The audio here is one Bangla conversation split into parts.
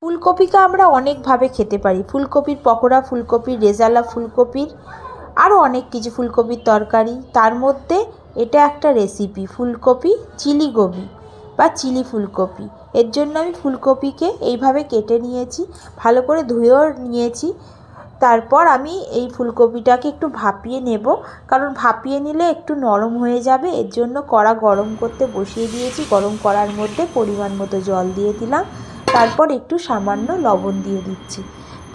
ফুলকপিকে আমরা অনেকভাবে খেতে পারি। ফুলকপির পকোড়া, ফুলকপির রেজালা, ফুলকপির আরও অনেক কিছু, ফুলকপির তরকারি। তার মধ্যে এটা একটা রেসিপি, ফুলকপি চিলি গোবি বা চিলি ফুলকপি। এর জন্য আমি ফুলকপিকে এইভাবে কেটে নিয়েছি, ভালো করে ধুয়েও নিয়েছি। তারপর আমি এই ফুলকপিটাকে একটু ভাপিয়ে নেব, কারণ ভাপিয়ে নিলে একটু নরম হয়ে যাবে। এর জন্য কড়া গরম করতে বসিয়ে দিয়েছি। গরম কড়ার মধ্যে পরিমাণ মতো জল দিয়ে দিলাম। তারপর একটু সামান্য লবণ দিয়ে দিচ্ছি।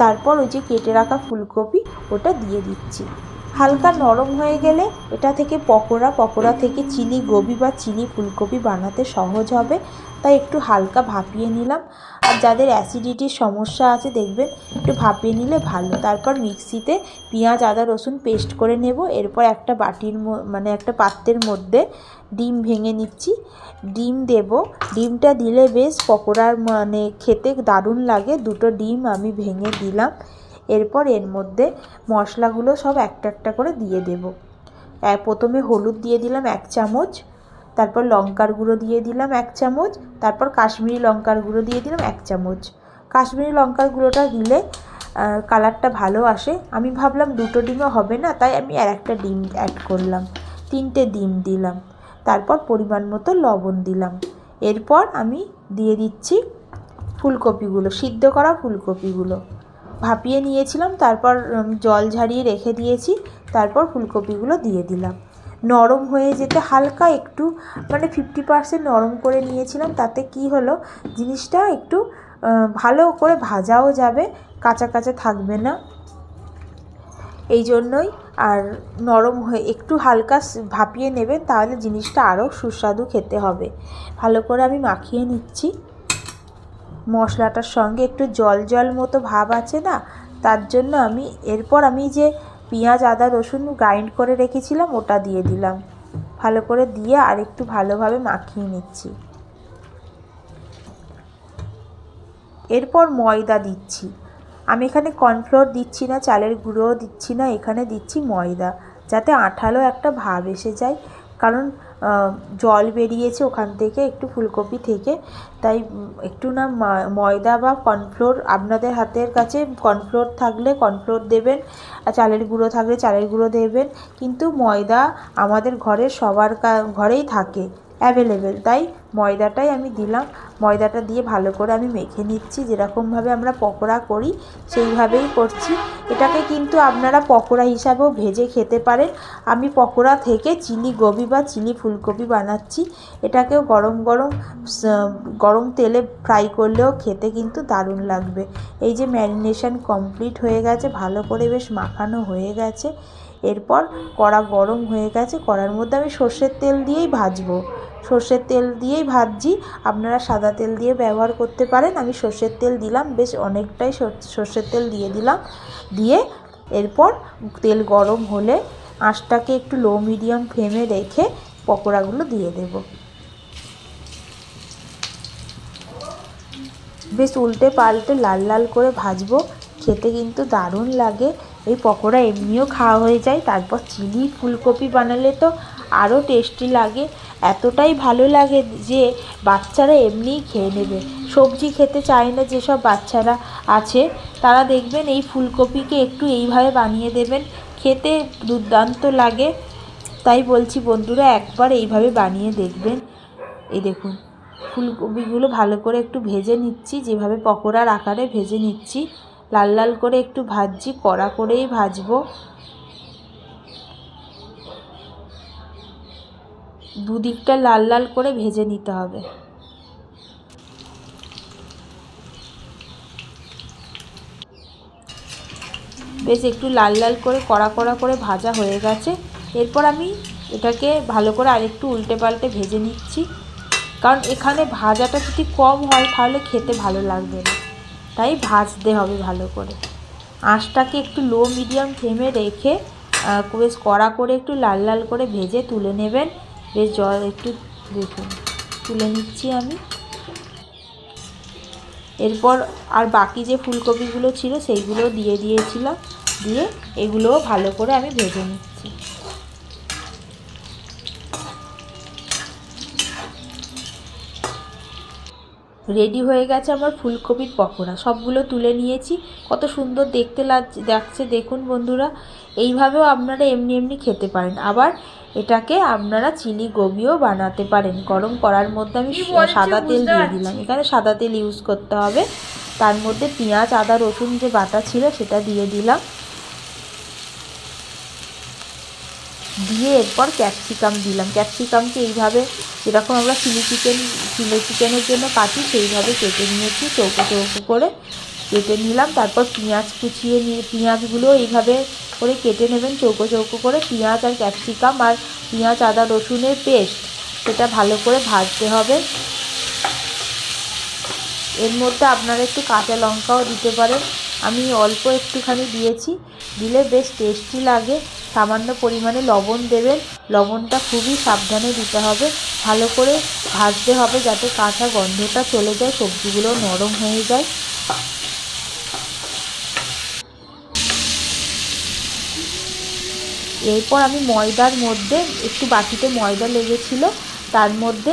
তারপর ওই যে কেটে রাখা ফুলকপি ওটা দিয়ে দিচ্ছি। হালকা নরম হয়ে গেলে এটা থেকে পকোড়া থেকে চিলি গোবি বা চিলি ফুলকপি বানাতে সহজ হবে, তাই একটু হালকা ভাপিয়ে নিলাম। আর যাদের অ্যাসিডিটির সমস্যা আছে দেখবেন একটু ভাপিয়ে নিলে ভালো। তারপর মিক্সিতে পেঁয়াজ আদা রসুন পেস্ট করে নেব। এরপর একটা একটা পাত্রের মধ্যে ডিম ভেঙে নিচ্ছি, ডিম দেব। ডিমটা দিলে বেশ পকোড়ার খেতে দারুণ লাগে। দুটো ডিম আমি ভেঙে দিলাম। এরপর এর মধ্যে মশলাগুলো সব একটা একটা করে দিয়ে দেব। প্রথমে হলুদ দিয়ে দিলাম 1 চামচ, তারপর লঙ্কার গুঁড়ো দিয়ে দিলাম 1 চামচ, তারপর কাশ্মীরি লঙ্কার গুঁড়ো দিয়ে দিলাম 1 চামচ। কাশ্মীরি লঙ্কার গুঁড়োটা দিলে কালারটা ভালো আসে। আমি ভাবলাম দুটো ডিমও হবে না, তাই আমি আর একটা ডিম অ্যাড করলাম, 3টে ডিম দিলাম। তারপর পরিমাণ মতো লবণ দিলাম। এরপর আমি দিয়ে দিচ্ছি ফুলকপিগুলো, সিদ্ধ করা ফুলকপিগুলো ভাপিয়ে নিয়েছিলাম। তারপর জল ঝরিয়ে রেখে দিয়েছি। তারপর ফুলকপিগুলো দিয়ে দিলাম। নরম হয়ে যেতে হালকা একটু 50% নরম করে নিয়েছিলাম। তাতে কি হলো, জিনিসটা একটু ভালো করে ভাজাও যাবে, কাঁচা কাঁচা থাকবে না। এই জন্যই আর নরম হয়ে একটু হালকা ভাপিয়ে নেবেন, তাহলে জিনিসটা আরও সুস্বাদু খেতে হবে। ভালো করে আমি মাখিয়ে নিচ্ছি। মশলাটার সঙ্গে একটু জল জল মতো ভাব আছে না, তার জন্য এরপর আমি যে পেঁয়াজ আদা রসুন গ্রাইন্ড করে রেখেছিলাম ওটা দিয়ে দিলাম। ভালো করে দিয়ে আর একটু ভালোভাবে মাখিয়ে নিচ্ছি। এরপর ময়দা দিচ্ছি। আমি এখানে কর্নফ্লোর দিচ্ছি না, চালের গুঁড়োও দিচ্ছি না, এখানে দিচ্ছি ময়দা, যাতে আঠালো একটা ভাব এসে যায়। কারণ জল বেরিয়েছে ওখান থেকে একটু ফুলকপি থেকে, তাই একটু না ময়দা বা কর্নফ্লোর, আপনাদের হাতের কাছে কর্নফ্লোর থাকলে কর্নফ্লোর দেবেন, আর চালের গুঁড়ো থাকলে চালের গুঁড়ো দেবেন। কিন্তু ময়দা আমাদের ঘরের সবার ঘরেই থাকে অ্যাভেলেবেল, তাই ময়দাটাই আমি দিলাম। ময়দাটা দিয়ে ভালো করে আমি মেখে নিচ্ছি। যেরকমভাবে আমরা পকোড়া করি সেইভাবেই করছি। এটাকে কিন্তু আপনারা পকোড়া হিসাবেও ভেজে খেতে পারেন। আমি পকোড়া থেকে চিলি গোবি বা চিলি ফুলকপি বানাচ্ছি। এটাকেও গরম তেলে ফ্রাই করলেও খেতে কিন্তু দারুণ লাগবে। এই যে ম্যারিনেশন কমপ্লিট হয়ে গেছে, ভালো করে বেশ মাখানো হয়ে গেছে। এরপর কড়া গরম হয়ে গেছে, কড়ার মধ্যে আমি সর্ষের তেল দিয়েই ভাজবো। সর্ষের তেল দিয়েই ভাজছি, আপনারা সাদা তেল দিয়ে ব্যবহার করতে পারেন। আমি সর্ষের তেল দিলাম, বেশ অনেকটাই সর্ষের তেল দিয়ে দিলাম। দিয়ে এরপর তেল গরম হলে আঁচটাকে একটু লো মিডিয়াম ফ্লেমে রেখে পকোড়াগুলো দিয়ে দেব। বেশ উল্টে পাল্টে লাল লাল করে ভাজবো, খেতে কিন্তু দারুণ লাগে। এই পকোড়া এমনিও খাওয়া হয়ে যায়, তারপর চিলি ফুলকপি বানালে তো আরও টেস্টি লাগে। এতটাই ভালো লাগে যে বাচ্চারা এমনিই খেয়ে নেবে। সবজি খেতে চায় না যেসব বাচ্চারা আছে, তারা দেখবেন এই ফুলকপিকে একটু এইভাবে বানিয়ে দেবেন, খেতে দুর্দান্ত লাগে। তাই বলছি বন্ধুরা, একবার এইভাবে বানিয়ে দেখবেন। এই দেখুন, ফুলকপিগুলো ভালো করে একটু ভেজে নিচ্ছি, যেভাবে পকোড়ার আকারে ভেজে নিচ্ছি। লাল লাল করে একটু ভাজছি, কড়া করেই ভাজবো। দুদিকটা লাল লাল করে ভেজে নিতে হবে। বেশ একটু লাল লাল করে কড়া করে ভাজা হয়ে গেছে। এরপর আমি এটাকে ভালো করে আরেকটু উল্টে পাল্টে ভেজে নিচ্ছি, কারণ এখানে ভাজাটা যদি কম হয় তাহলে খেতে ভালো লাগবে না, তাই ভাজতে হবে ভালো করে। আঁচটাকে একটু লো মিডিয়াম ফ্লেমে রেখে বেশ কড়া করে একটু লাল লাল করে ভেজে তুলে নেবেন। বেশ জল একটু দেখুন তুলে নিচ্ছি আমি। এরপর আর বাকি যে ফুলকপিগুলো ছিল সেইগুলো দিয়ে দিয়েছিলাম, দিয়ে এগুলোও ভালো করে আমি ভেজে নিচ্ছি। রেডি হয়ে গেছে আমার ফুলকপির পকোড়া। সবগুলো তুলে নিয়েছি। কত সুন্দর দেখতে লাগছে দেখুন বন্ধুরা। এইভাবেও আপনারা এমনি এমনি খেতে পারেন, আবার এটাকে আপনারা চিলি গোবিও বানাতে পারেন। গরম করার মধ্যে আমি সাদা তেল দিয়ে দিলাম, এখানে সাদা তেল ইউজ করতে হবে। তার মধ্যে পেঁয়াজ আদা রসুন যে বাটা ছিল সেটা দিয়ে দিলাম, দিয়ে এরপর ক্যাপসিকাম দিলাম। ক্যাপসিকামকে এইভাবে যেরকম আমরা চিলি চিকেনের জন্য কাটি সেইভাবে কেটে নিয়েছি, চৌকো চৌকো করে কেটে নিলাম। তারপর পেঁয়াজ কুচিয়ে নিয়ে পেঁয়াজগুলো এইভাবে করে কেটে নেবেন চৌকো চৌকো করে। পেঁয়াজ আর ক্যাপসিকাম আর পেঁয়াজ আদা রসুনের পেস্ট সেটা ভালো করে ভাজতে হবে। এর মধ্যে আপনারা একটু কাঁচা লঙ্কাও দিতে পারেন, আমি অল্প একটুখানি দিয়েছি, দিলে বেশ টেস্টি লাগে। সামান্য পরিমাণে লবণ দেবেন, লবণটা খুবই সাবধানে দিতে হবে। ভালো করে ভাজতে হবে যাতে কাঁচা গন্ধটা চলে যায়, সবজিগুলো নরম হয়ে যায়। এরপর আমি ময়দার মধ্যে একটু বাটিতে ময়দা লেগেছিল, তার মধ্যে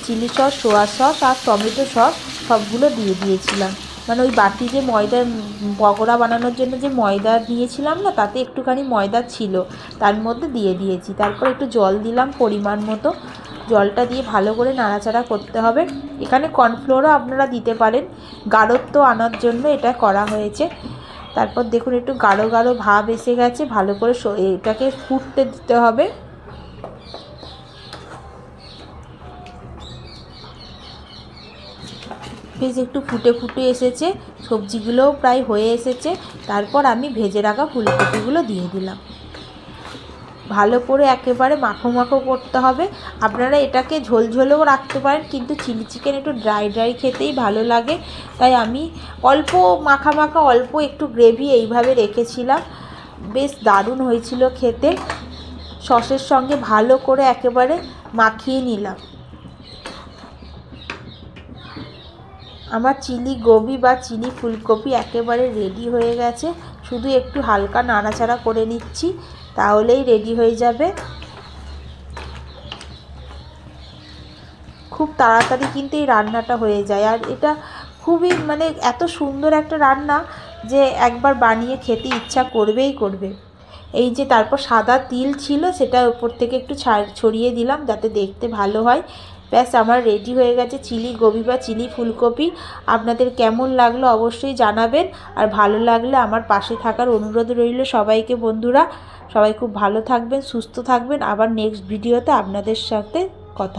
চিলি সস সোয়া সস আর টমেটো সস সবগুলো দিয়ে দিয়েছিলাম। মানে ওই বাটি যে ময়দা পকোড়া বানানোর জন্য যে ময়দা নিয়েছিলাম না, তাতে একটুখানি ময়দা ছিল, তার মধ্যে দিয়ে দিয়েছি। তারপর একটু জল দিলাম পরিমাণ মতো, জলটা দিয়ে ভালো করে নাড়াচাড়া করতে হবে। এখানে কর্নফ্লোরও আপনারা দিতে পারেন, গাঢ়ত্ব আনার জন্য এটা করা হয়েছে। তারপর দেখুন একটু গাঢ় গাঢ় ভাব এসে গেছে, ভালো করে এটাকে ফুটতে দিতে হবে। বেশ একটু ফুটে ফুটে এসেছে, সবজিগুলোও প্রায় হয়ে এসেছে। তারপর আমি ভেজে রাখা ফুলকপিগুলো দিয়ে দিলাম। ভালো করে একেবারে মাখো মাখো করতে হবে। আপনারা এটাকে ঝোলঝোলেও রাখতে পারেন, কিন্তু চিলি চিকেন একটু ড্রাই ড্রাই খেতেই ভালো লাগে, তাই আমি অল্প মাখা মাখা অল্প একটু গ্রেভি এইভাবে রেখেছিলাম। বেশ দারুণ হয়েছিল খেতে। সসের সঙ্গে ভালো করে একেবারে মাখিয়ে নিলাম। আমার চিলি গোবি বা চিলি ফুলকপি একেবারে রেডি হয়ে গেছে। শুধু একটু হালকা নাড়াচাড়া করে নিচ্ছি, তাহলেই রেডি হয়ে যাবে। খুব তাড়াতাড়ি কিন্তু এই রান্নাটা হয়ে যায়, আর এটা খুবই মানে এত সুন্দর একটা রান্না যে একবার বানিয়ে খেতে ইচ্ছা করবেই করবে। এই যে তারপর সাদা তিল ছিল, সেটা উপর থেকে একটু ছড়িয়ে দিলাম যাতে দেখতে ভালো হয়। ব্যাস আমার রেডি হয়ে গেছে চিলি গোবি বা চিলি ফুলকপি। আপনাদের কেমন লাগলো অবশ্যই জানাবেন, আর ভালো লাগলে আমার পাশে থাকার অনুরোধ রইল সবাইকে। বন্ধুরা সবাই খুব ভালো থাকবেন, সুস্থ থাকবেন। আবার নেক্সট ভিডিওতে আপনাদের সাথে কথা